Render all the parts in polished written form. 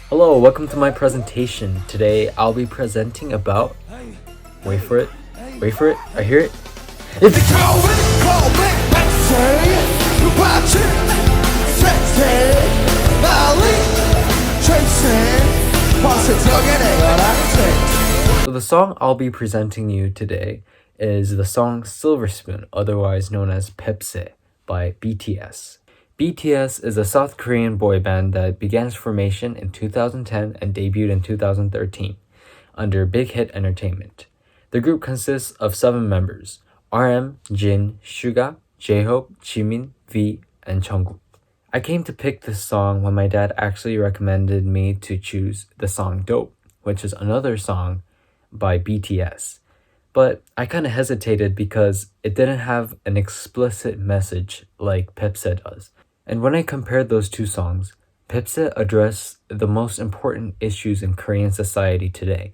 Hello, welcome to my presentation. Today I'll be presenting about. Wait for it. Wait for it. I hear it. It's. So the song I'll be presenting you today is the song Silver Spoon, otherwise known as Bapsae by BTS. BTS is a South Korean boy band that began its formation in 2010 and debuted in 2013 under Big Hit Entertainment. The group consists of 7 members: RM, Jin, Suga, J-Hope, Jimin, V, and Jungkook. I came to pick this song when my dad actually recommended me to choose the song Dope, which is another song by BTS. But I kind of hesitated because it didn't have an explicit message like Bapsae does. And when I compared those two songs, Bapsae addressed the most important issues in Korean society today,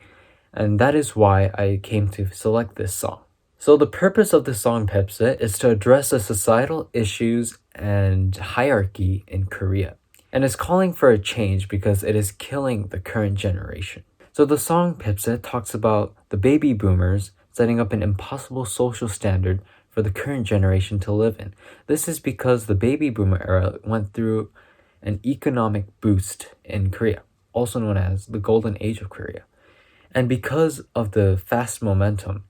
and that is why I came to select this song. So the purpose of the song Bapsae is to address the societal issues and hierarchy in Korea, and is calling for a change because it is killing the current generation. So the song Bapsae talks about the baby boomers setting up an impossible social standard for the current generation to live in. This is because the baby boomer era went through an economic boost in Korea, also known as the golden age of Korea. And because of the fast momentum,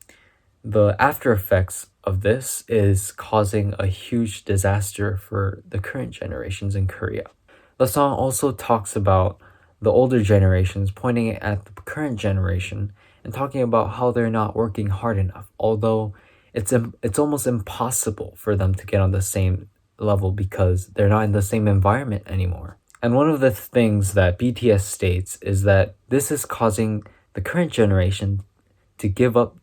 the after effects of this is causing a huge disaster for the current generations in Korea. The song also talks about the older generations pointing at the current generation and talking about how they're not working hard enough, although it's almost impossible for them to get on the same level because they're not in the same environment anymore. And one of the things that BTS states is that this is causing the current generation to give up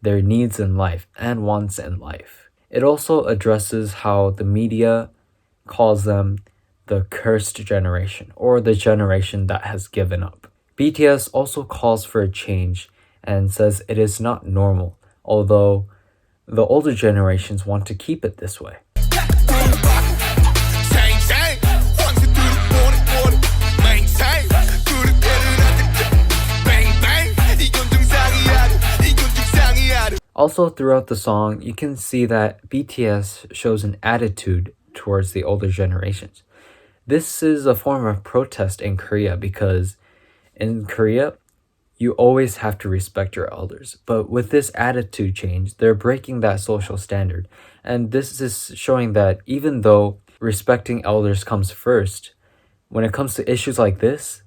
their needs in life and wants in life. It also addresses how the media calls them the cursed generation, or the generation that has given up. BTS also calls for a change and says it is not normal, although the older generations want to keep it this way. Also, throughout the song, you can see that BTS shows an attitude towards the older generations. This is a form of protest in Korea because in Korea, you always have to respect your elders. But with this attitude change, they're breaking that social standard. And this is showing that even though respecting elders comes first, when it comes to issues like this,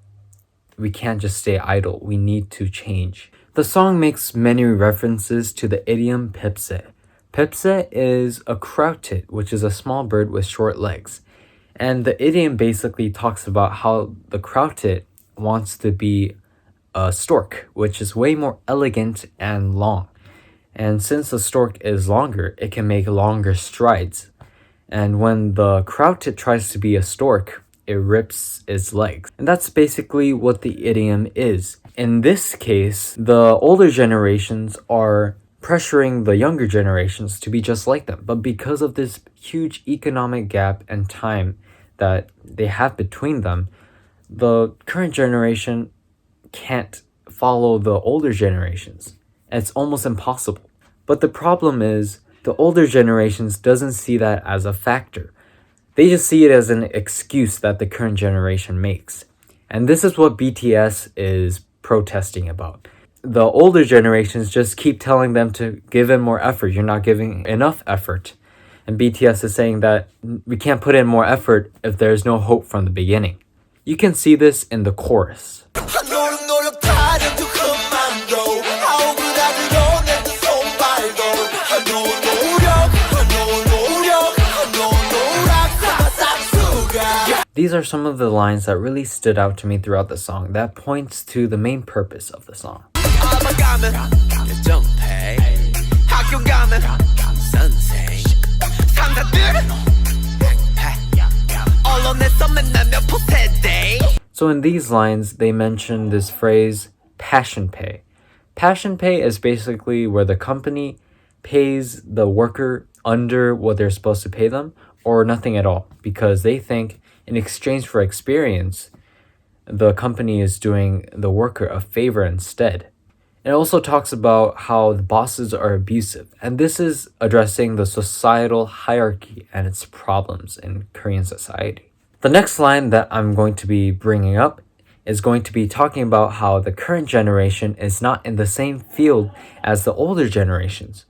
we can't just stay idle. We need to change. The song makes many references to the idiom Bapsae. Bapsae is a crowtit, which is a small bird with short legs. And the idiom basically talks about how the crowtit wants to be a stork, which is way more elegant and long. And since the stork is longer, it can make longer strides. And when the crowtit tries to be a stork, it rips its legs. And that's basically what the idiom is. In this case, the older generations are pressuring the younger generations to be just like them. But because of this huge economic gap and time that they have between them, the current generation can't follow the older generations. It's almost impossible. But the problem is the older generations doesn't see that as a factor. They just see it as an excuse that the current generation makes. And this is what BTS is protesting about. The older generations just keep telling them to give in more effort. You're not giving enough effort. And BTS is saying that we can't put in more effort if there's no hope from the beginning. You can see this in the chorus. These are some of the lines that really stood out to me throughout the song that points to the main purpose of the song. So in these lines, they mention this phrase, passion pay. Passion pay is basically where the company pays the worker under what they're supposed to pay them or nothing at all, because they think in exchange for experience, the company is doing the worker a favor instead. It also talks about how the bosses are abusive, and this is addressing the societal hierarchy and its problems in Korean society. The next line that I'm going to be bringing up is going to be talking about how the current generation is not in the same field as the older generations.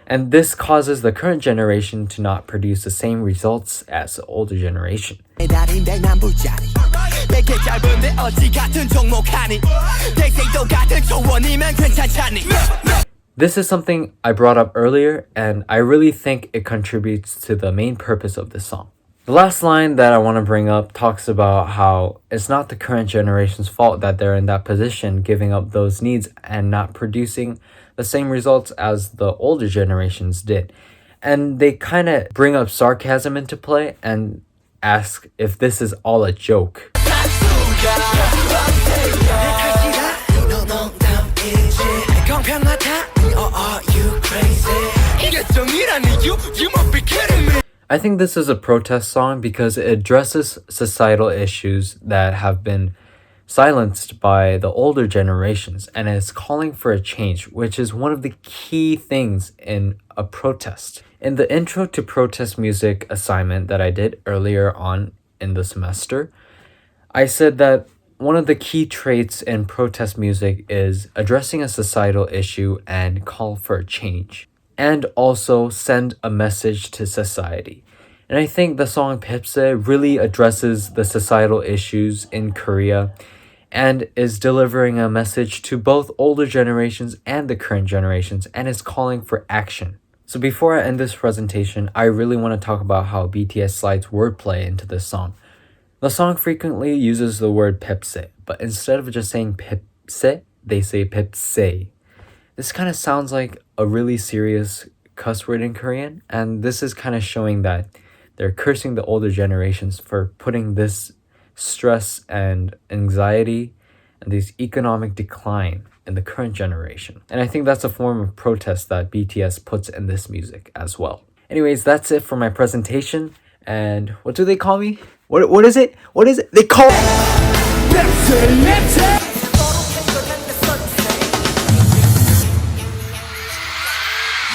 And this causes the current generation to not produce the same results as the older generation. This is something I brought up earlier, and I really think it contributes to the main purpose of this song. The last line that I want to bring up talks about how it's not the current generation's fault that they're in that position, giving up those needs and not producing the same results as the older generations did. And they kind of bring up sarcasm into play and ask if this is all a joke. I think this is a protest song because it addresses societal issues that have been silenced by the older generations, and is calling for a change, which is one of the key things in a protest. In the intro to protest music assignment that I did earlier on in the semester, I said that one of the key traits in protest music is addressing a societal issue and call for a change, and also send a message to society. And I think the song Bapsae really addresses the societal issues in Korea and is delivering a message to both older generations and the current generations, and is calling for action. So before I end this presentation, I really want to talk about how BTS slides wordplay into this song. The song frequently uses the word Bapsae, but instead of just saying Bapsae, they say Bapsae. This kind of sounds like a really serious cuss word in Korean, and this is kind of showing that they're cursing the older generations for putting this stress and anxiety and this economic decline in the current generation. And I think that's a form of protest that BTS puts in this music as well. Anyways, that's it for my presentation. And what do they call me? What is it? What is it? They call